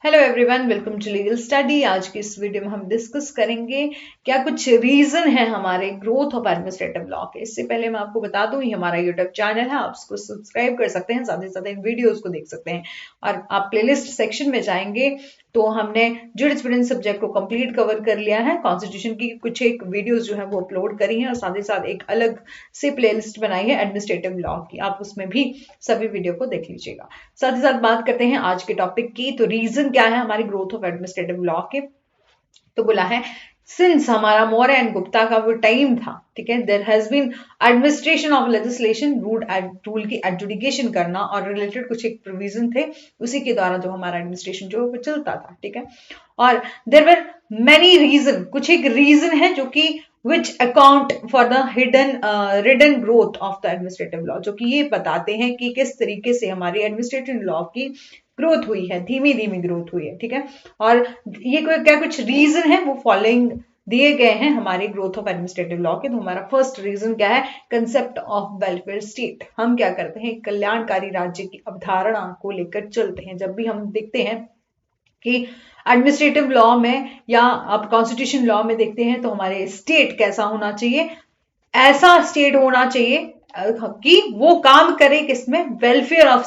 Hello everyone, welcome to legal study. आज की इस वीडियो में हम डिस्कस करेंगे क्या कुछ रीजन है हमारे ग्रोथ ऑफ एडमिनिस्ट्रेटिव लॉ के। इससे पहले मैं आपको बता दूं, ये हमारा यूट्यूब चैनल है, आप उसको सब्सक्राइब कर सकते हैं, साथ ही साथ इन वीडियोस को देख सकते हैं। और आप प्लेलिस्ट सेक्शन में जाएंगे तो हमने जुरिस्प्रूडेंस सब्जेक्ट को कंप्लीट कवर कर लिया है। कॉन्स्टिट्यूशन की कुछ एक वीडियोस जो है वो अपलोड करी हैं और साथ ही साथ एक अलग से प्लेलिस्ट बनाई है एडमिनिस्ट्रेटिव लॉ की, आप उसमें भी सभी वीडियो को देख लीजिएगा। साथ ही साथ बात करते हैं आज के टॉपिक की। तो रीजन क्या है हमारी ग्रोथ ऑफ एडमिनिस्ट्रेटिव लॉ के? तो बोला है सिंस हमारा मौर्य एंड गुप्ता का वो टाइम था, ठीक है, there has been administration of legislation, rule की एडजुडिकेशन करना और रिलेटेड कुछ एक प्रोविजन थे, उसी के द्वारा जो हमारा एडमिनिस्ट्रेशन जो वो चलता था, ठीक है। और देयर वर मेनी रीजन, कुछ एक रीजन है जो कि which account for the hidden growth of the administrative law, जो कि ये बताते हैं कि किस तरीके से हमारी एडमिनिस्ट्रेटिव लॉ की ग्रोथ हुई है, धीमी धीमी ग्रोथ हुई है, ठीक है। और ये क्या कुछ रीजन है वो फॉलोइंग दिए गए हैं हमारे ग्रोथ ऑफ एडमिनिस्ट्रेटिव लॉ के। तो हमारा फर्स्ट रीजन क्या है? Concept of welfare state. हम क्या करते हैं, कल्याणकारी राज्य की अवधारणा को लेकर चलते हैं। जब भी हम देखते हैं कि एडमिनिस्ट्रेटिव लॉ में या आप कॉन्स्टिट्यूशन लॉ में देखते हैं तो हमारे स्टेट कैसा होना चाहिए, ऐसा स्टेट होना चाहिए कि वो काम करे किसमें, वेलफेयर ऑफ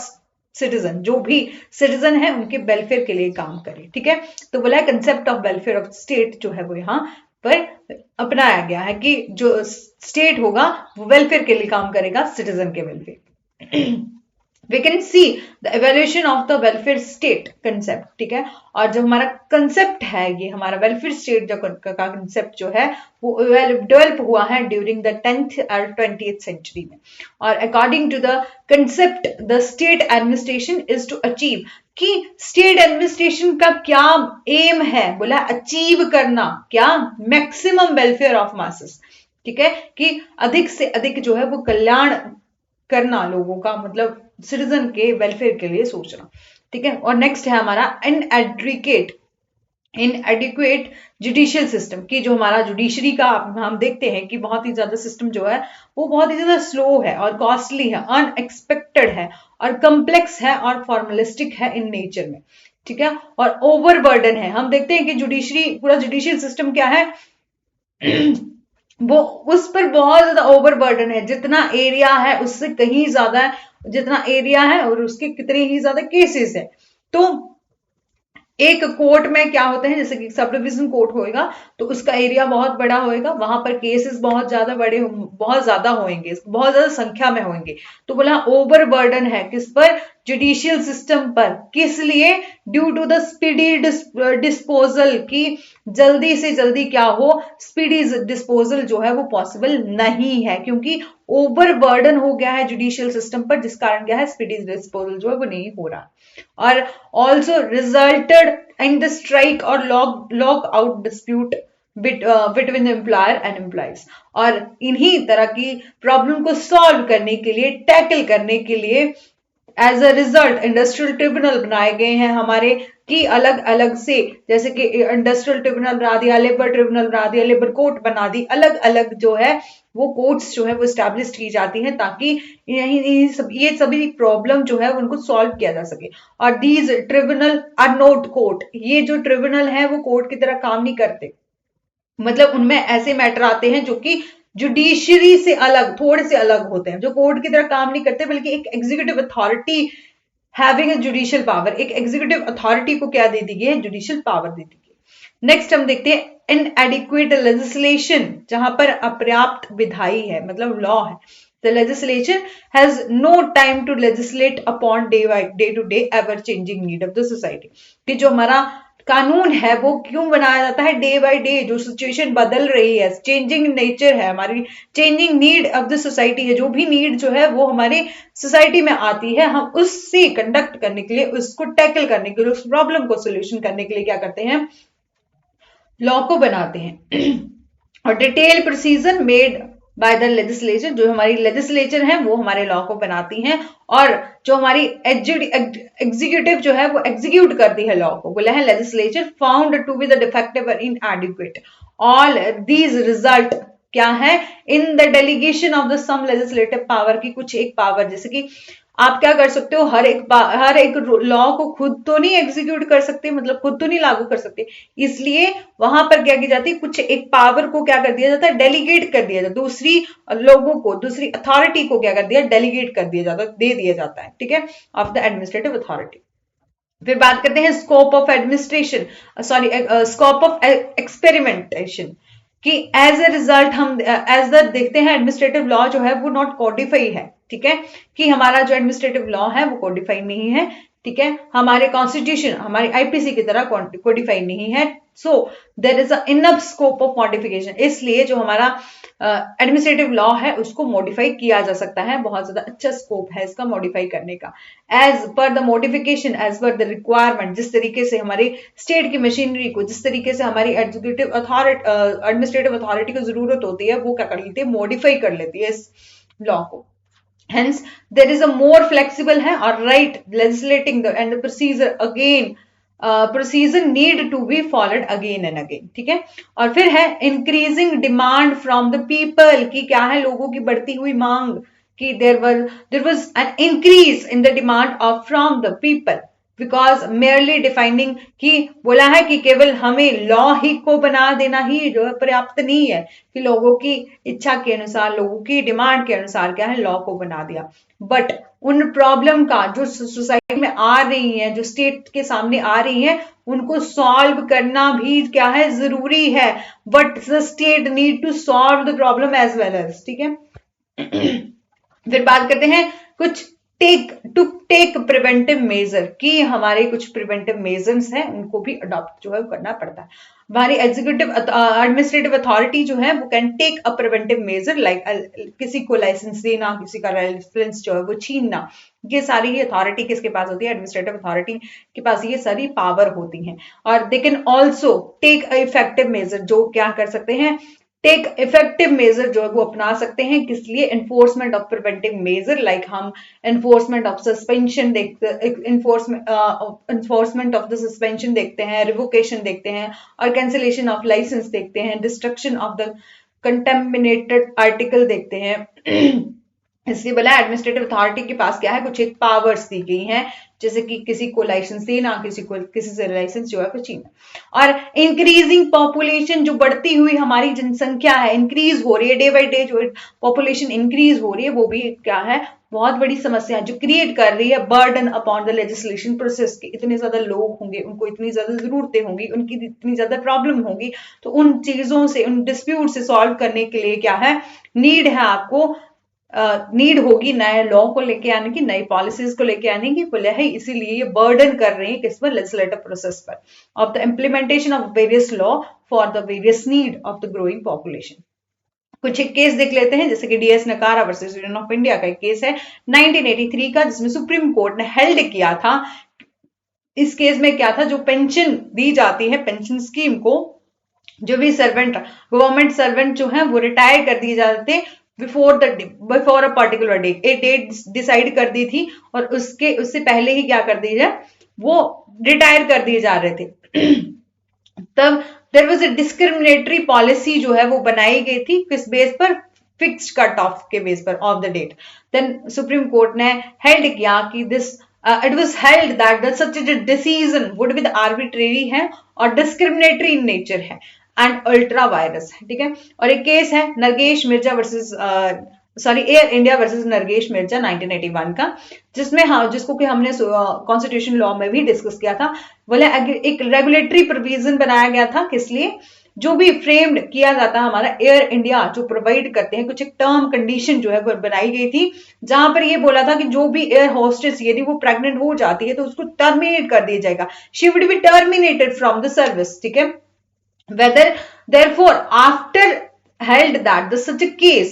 सिटीजन, जो भी सिटीजन है उनके वेलफेयर के लिए काम करे, ठीक है। तो बोला है concept of welfare of state जो है वो यहाँ पर अपनाया गया है कि जो स्टेट होगा वो वेलफेयर के लिए काम करेगा, सिटीजन के welfare. we can see the evaluation of the welfare state concept, ठीक है। और जो हमारा कंसेप्ट है, ये हमारा वेलफेयर स्टेट जो का कंसेप्ट जो है वो डेवलप हुआ है ड्यूरिंग द 10th और 20th सेंचुरी में। और according to the concept the state administration is to achieve, कि स्टेट एडमिनिस्ट्रेशन का क्या एम है, बोला अचीव करना क्या, मैक्सिमम वेलफेयर ऑफ मासेस, ठीक है, कि अधिक से अधिक जो है वो कल्याण करना, लोगों का मतलब सिटीजन के वेलफेयर के लिए सोचना, ठीक है। और नेक्स्ट है हमारा इनएडिक्वेट जुडिशियल सिस्टम, की जो हमारा जुडिशरी का हम देखते हैं कि बहुत ही ज्यादा सिस्टम जो है वो बहुत ही ज्यादा स्लो है और कॉस्टली है, अनएक्सपेक्टेड है और कम्प्लेक्स है और फॉर्मलिस्टिक है इन नेचर में, ठीक है। और ओवरबर्डन है, हम देखते हैं कि जुडिशरी पूरा जुडिशियल सिस्टम क्या है वो उस पर बहुत ज्यादा ओवरबर्डन है, जितना एरिया है उससे कहीं ज्यादा है, जितना एरिया है और उसके कितने ही ज्यादा केसेस है। तो एक कोर्ट में क्या होते हैं, जैसे कि सब डिविजन कोर्ट होएगा तो उसका एरिया बहुत बड़ा होएगा, वहां पर केसेस बहुत ज्यादा बड़े बहुत ज्यादा होंगे, बहुत ज्यादा संख्या में होंगे। तो बोला ओवरबर्डन है किस पर, जुडिशियल सिस्टम पर। किस लिए? Due to the speedy disposal, की जल्दी से जल्दी क्या हो, स्पीडी डिस्पोजल जो है वो पॉसिबल नहीं है, क्योंकि ओवरबर्डन हो गया है जुडिशियल सिस्टम पर, जिस कारण क्या है स्पीडी डिस्पोजल जो है वो नहीं हो रहा। और also resulted in the strike और lock out dispute between employer and employees. और इन्हीं तरह की प्रॉब्लम को सॉल्व करने के लिए, टैकल करने के लिए as a result industrial tribunal बनाए गए हैं हमारे, की अलग अलग से, जैसे कि इंडस्ट्रियल ट्रिब्यूनल बना दिया, लेबर ट्रिब्यूनल बना दिया, लेबर कोर्ट बना दी, अलग अलग जो है वो कोर्ट्स जो है वो स्टैब्लिश की जाती हैं, ताकि ये सभी प्रॉब्लम जो है उनको सॉल्व किया जा सके। और these tribunal are not court, ये जो ट्रिब्यूनल है वो कोर्ट की तरह काम नहीं करते, मतलब उनमें ऐसे मैटर आते हैं जो कि जुडिशरी से अलग, थोड़े से अलग होते हैं, जो कोर्ट की तरह काम नहीं करते, बल्कि एक executive authority having a judicial power, एक एग्जीक्यूटिव अथॉरिटी को क्या दे दी गई है, जुडिशियल पावर दे दी गई। नेक्स्ट हम देखते हैं इनएडिक्वेट लेजिस्लेशन, जहां पर अपर्याप्त विधायी है, मतलब लॉ है। The legislature has no time to legislate upon day to day ever changing need of the society, कि जो हमारा कानून है वो क्यों बनाया जाता है, डे बाय डे जो सिचुएशन बदल रही है, चेंजिंग नेचर है हमारी, changing need of the society है, जो भी नीड जो है वो हमारी सोसाइटी में आती है, हम उससे कंडक्ट करने के लिए, उसको टैकल करने के लिए, उस प्रॉब्लम को सोल्यूशन करने के लिए क्या करते हैं, लॉ को बनाते हैं। और detail procedure made by the legislature, जो हमारी लेजिस्लेचर है वो हमारे लॉ को बनाती हैं, और जो हमारी एग्जीक्यूटिव जो है वो एग्जीक्यूट करती है लॉ को। बोला है legislature found to be the defective और इनएडिक्वेट, ऑल दीज रिजल्ट क्या है, in the delegation of the some legislative power, की कुछ एक पावर, जैसे कि आप क्या कर सकते हो, हर एक लॉ को खुद तो नहीं एग्जीक्यूट कर सकते, मतलब खुद तो नहीं लागू कर सकते, इसलिए वहां पर क्या की जाती है, कुछ एक पावर को क्या कर दिया जाता है, डेलीगेट कर दिया जाता है, दूसरी लोगों को, दूसरी अथॉरिटी को क्या कर दिया, डेलीगेट कर दिया जाता है, दे दिया जाता है, ठीक है, ऑफ द एडमिनिस्ट्रेटिव अथॉरिटी। फिर बात करते हैं scope of administration, sorry scope of experimentation, कि एज ए रिजल्ट हम एज द देखते हैं एडमिनिस्ट्रेटिव लॉ जो है वो नॉट कोडिफाई है, ठीक है, कि हमारा जो एडमिनिस्ट्रेटिव लॉ है वो कोडिफाई नहीं है, ठीक है, हमारे कॉन्स्टिट्यूशन हमारी आईपीसी की तरह कोडिफाई नहीं है, so there is a enough scope of modification, इसलिए जो हमारा एडमिनिस्ट्रेटिव लॉ है उसको मॉडिफाई किया जा सकता है, बहुत ज्यादा अच्छा स्कोप है इसका मॉडिफाई करने का, as per the modification as per the requirement, जिस तरीके से हमारी स्टेट की मशीनरी को, जिस तरीके से हमारी एग्जीक्यूटिव अथॉरिटी एडमिनिस्ट्रेटिव अथॉरिटी को जरूरत होती है, वो क्या कर लेती है, मॉडिफाई कर लेती है इस लॉ को। Hence, there is a more flexible है और right legislating the and the procedure again procedure need to be followed again and again, ठीक है। और फिर है increasing demand from the people, कि क्या है, लोगों की बढ़ती हुई मांग, कि there was an increase in the demand of from the people because merely defining, कि बोला है कि केवल हमें लॉ ही को बना देना ही जो है पर्याप्त नहीं है, कि लोगों की इच्छा के अनुसार, लोगों की डिमांड के अनुसार क्या है, लॉ को बना दिया, बट उन प्रॉब्लम का जो सोसाइटी में आ रही है, जो स्टेट के सामने आ रही है, उनको सॉल्व करना भी क्या है, जरूरी है, but the state need to solve the problem as well as, ठीक है। फिर बात करते हैं कुछ टेक प्रिवेंटिव मेजर, कि हमारे कुछ प्रिवेंटिव मेजर्स हैं उनको भी अडॉप्ट जो है करना पड़ता है। हमारी एग्जीक्यूटिव एडमिनिस्ट्रेटिव अथॉरिटी जो है वो can take a preventive measure, like किसी को लाइसेंस देना, किसी का लाइसेंस जो है वो छीनना, ये सारी ही अथॉरिटी किसके पास होती है, एडमिनिस्ट्रेटिव अथॉरिटी के पास ये सारी पावर होती हैं। और they can also take effective measure, जो क्या कर सकते हैं, टेक इफेक्टिव मेजर जो है वो अपना सकते हैं, किस लिए, enforcement of preventive measure, like हम एनफोर्समेंट ऑफ सस्पेंशन देखते, एनफोर्समेंट ऑफ द सस्पेंशन देखते हैं, रिवोकेशन देखते हैं, और कैंसिलेशन ऑफ लाइसेंस देखते हैं, destruction of the contaminated article देखते हैं। इसलिए बोला एडमिनिस्ट्रेटिव अथॉरिटी के पास क्या है, कुछ एक पावर्स दी गई हैं, जैसे कि किसी को लाइसेंस देना, किसी से लाइसेंस जो है कुछ छीनना। और इंक्रीजिंग पॉपुलेशन, जो बढ़ती हुई हमारी जनसंख्या है, इंक्रीज हो रही है डे बाई डे, जो पॉपुलेशन इंक्रीज हो रही है, वो भी क्या है, बहुत बड़ी समस्या जो क्रिएट कर रही है burden upon the legislation process, के इतने ज्यादा लोग होंगे, उनको इतनी ज्यादा जरूरतें होंगी, उनकी इतनी ज्यादा प्रॉब्लम होगी, तो उन चीजों से, उन डिस्प्यूट से सॉल्व करने के लिए क्या है, नीड है आपको, नीड होगी नए लॉ को लेके आने की, नई पॉलिसीज को लेके आने की, बोले है इसीलिए ये बर्डन कर रहे हैं किस पर, लेजिस्लेटिव प्रोसेस पर, of the implementation of various law for the various need of the growing population. कुछ एक केस देख लेते हैं, जैसे कि डीएस नकारा वर्सेस यूनियन ऑफ इंडिया का एक केस है 1983 का, जिसमें सुप्रीम कोर्ट ने हेल्ड किया था। इस केस में क्या था, जो पेंशन दी जाती है, पेंशन स्कीम को, जो भी सर्वेंट, गवर्नमेंट सर्वेंट जो है वो रिटायर कर दिए जाते थे बिफोर अ पर्टिकुलर डेट, एक डेट डिसाइड कर दी थी, और उससे पहले ही क्या कर दिया जाए, वो रिटायर कर दिए जा रहे थे। तब there was a discriminatory policy जो है वो बनाई गई थी, किस बेस पर, फिक्स्ड कट ऑफ के बेस पर of the date. Then supreme court ने हेल्ड किया कि this it was held that such a decision would be arbitrary है और डिस्क्रिमिनेटरी इन नेचर है एंड अल्ट्रा वायरस है, ठीक है। और एक केस है नरगेश मिर्जा वर्सेस एयर इंडिया वर्सेस नरगेश मिर्जा 1981 का, जिसमें हाँ, जिसको कि हमने कॉन्स्टिट्यूशन लॉ में भी डिस्कस किया था। बोले एक रेगुलेटरी प्रोविजन बनाया गया था, किस लिए, जो भी फ्रेम्ड किया जाता है हमारा एयर इंडिया जो प्रोवाइड करते हैं, कुछ एक टर्म कंडीशन जो है वो बनाई गई थी, जहां पर ये बोला था कि जो भी एयर होस्टेस यदि वो प्रेग्नेंट हो जाती है तो उसको टर्मिनेट कर दिया जाएगा, she would be terminated from the service, ठीक है। whether therefore after held that the such a case,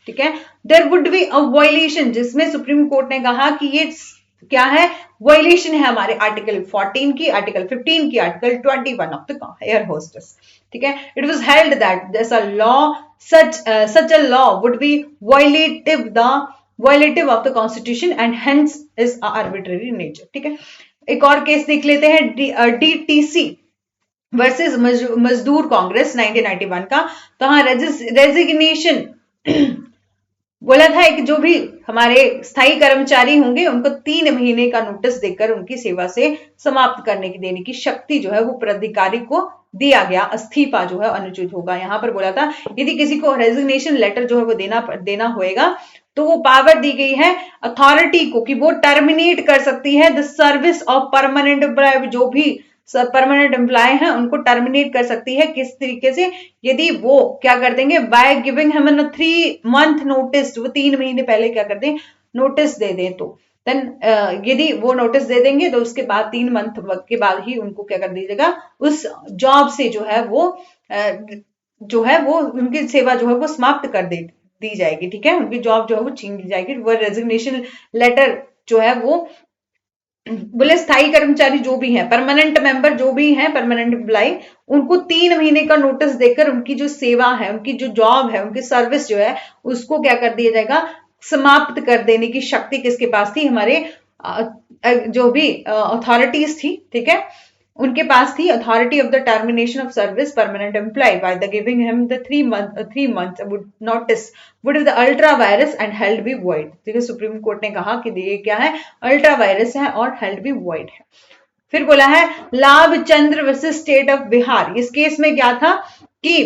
ठीक है, there would be a violation, जिसमें सुप्रीम कोर्ट ने कहा कि ये क्या है, वायलेशन है हमारे आर्टिकल 14 की, आर्टिकल 15 की, article 21 of the air hostess, ठीक है। It was held that this a law such a law would be violative of the constitution and hence is arbitrary nature, ठीक है। एक और केस देख लेते हैं डीटीसी वर्सेस मजदूर कांग्रेस 1991 का। तो हाँ, रेजिग्नेशन बोला था कि जो भी हमारे स्थायी कर्मचारी होंगे उनको 3 महीने का नोटिस देकर उनकी सेवा से समाप्त करने की देने की शक्ति जो है वो प्राधिकारी को दिया गया। इस्तीफा जो है अनुचित होगा। यहां पर बोला था यदि किसी को रेजिग्नेशन लेटर जो है वो देना होएगा तो वो पावर दी गई है अथॉरिटी को कि वो टर्मिनेट कर सकती है the service of permanent employ. जो भी परमानेंट एम्प्लॉय हैं उनको टर्मिनेट कर सकती है किस तरीके से, यदि वो क्या कर देंगे, by giving him 3 month notice, वो 3 महीने पहले क्या कर दें नोटिस दे दें। तो देन यदि वो नोटिस दे देंगे तो उसके बाद 3 मंथ के बाद ही उनको क्या कर दीजिएगा उस जॉब से जो है वो उनकी सेवा जो है वो समाप्त कर दी जाएगी। ठीक है, उनकी जॉब जो है वो छीन ली जाएगी। वो रेजिग्नेशन लेटर जो है वो बोले स्थायी कर्मचारी जो भी हैं, परमानेंट मेंबर जो भी हैं, परमानेंट एम्प्लॉय, उनको 3 महीने का नोटिस देकर उनकी जो सेवा है, उनकी जो जॉब है, उनकी सर्विस जो है उसको क्या कर दिया जाएगा, समाप्त कर देने की शक्ति किसके पास थी, हमारे जो भी अथॉरिटीज थी, ठीक है, उनके पास थी। Authority of the termination of service permanent employ by the giving him the 3 month notice would the ultra vires and held be void. ठीक है, सुप्रीम कोर्ट ने कहा कि ये क्या है, अल्ट्रा वायरस है और हेल्ड बी वॉइड है। फिर बोला है लाभचंद्र वर्सेस स्टेट ऑफ बिहार। इस केस में क्या था कि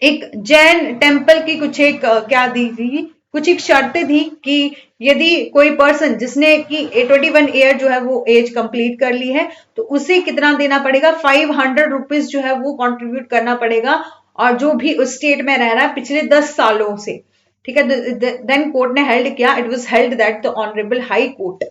एक जैन टेम्पल की कुछ एक क्या दी थी, कुछ एक शर्तें थी कि यदि कोई पर्सन जिसने की 21 ईयर जो है वो एज कंप्लीट कर ली है तो उसे कितना देना पड़ेगा, 500 रुपीज जो है वो कंट्रीब्यूट करना पड़ेगा, और जो भी उस स्टेट में रह रहा है पिछले 10 सालों से। ठीक है, देन कोर्ट ने हेल्ड किया, it was held that the honourable high court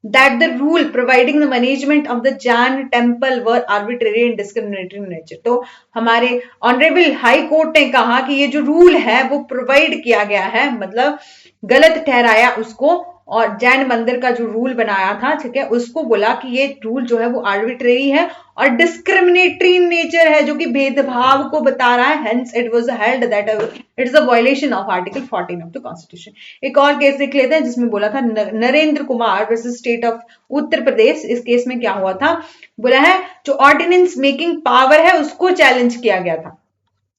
that the rule providing the management of the Jain temple were arbitrary and discriminatory in nature। तो हमारे ऑनरेबल हाई कोर्ट ने कहा कि ये जो रूल है वो प्रोवाइड किया गया है, मतलब गलत ठहराया उसको, और जैन मंदिर का जो रूल बनाया था, ठीक है, उसको बोला कि ये रूल जो है वो आर्बिट्रेरी है और डिस्क्रिमिनेटरी इन नेचर है, जो कि भेदभाव को बता रहा है। Hence it was held that it is a violation of article 14 of the constitution. एक और केस देख लेते हैं जिसमें बोला था Narendra Kumar versus state of Uttar Pradesh. इस केस में क्या हुआ था, बोला है जो ऑर्डिनेंस मेकिंग पावर है उसको चैलेंज किया गया था।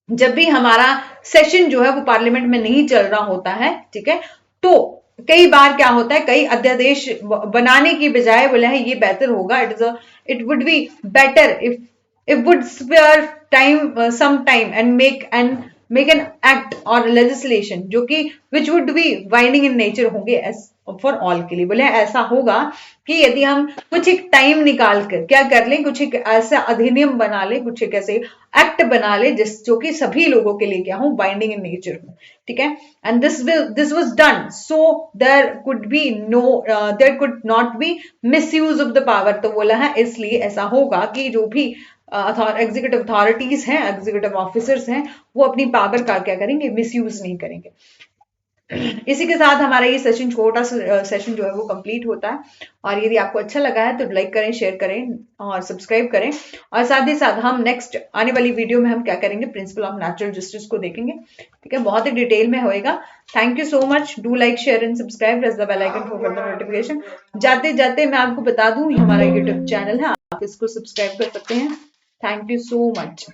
जब भी हमारा सेशन जो है वो पार्लियामेंट में नहीं चल रहा होता है, ठीक है, तो कई बार क्या होता है, कई अध्यादेश बनाने की बजाय बोला है ये बेहतर होगा, it would be better if would spare time some time and make an act और लेजिस्लेशन जो कि which would be binding in nature होंगे फॉर ऑल के लिए। बोले ऐसा होगा कि यदि हम कुछ एक टाइम निकाल कर क्या कर लें, कुछ एक ऐसा अधिनियम बना ले, कुछ एक ऐसे एक्ट बना ले जो कि सभी लोगों के लिए क्या हो, बाइंडिंग इन नेचर हो। ठीक है, and this was done so there could not be misuse of the power. तो बोला है इसलिए ऐसा होगा कि जो भी एग्जीक्यूटिव अथॉरिटीज हैं, एग्जीक्यूटिव ऑफिसर्स हैं, वो अपनी पावर का क्या करेंगे, मिसयूज नहीं करेंगे। इसी के साथ हमारा ये सेशन, छोटा सा सेशन जो है वो कंप्लीट होता है। और यदि आपको अच्छा लगा है तो लाइक करें, शेयर करें और सब्सक्राइब करें। और साथ ही साथ हम नेक्स्ट आने वाली वीडियो में हम क्या करेंगे, प्रिंसिपल ऑफ नेचुरल जस्टिस को देखेंगे। ठीक है, बहुत ही डिटेल में होएगा। Thank you so much, do like share and subscribe, press the bell icon for further notification. जाते जाते मैं आपको बता दूं, ये हमारा यूट्यूब चैनल है, आप इसको सब्सक्राइब कर सकते हैं। Thank you so much.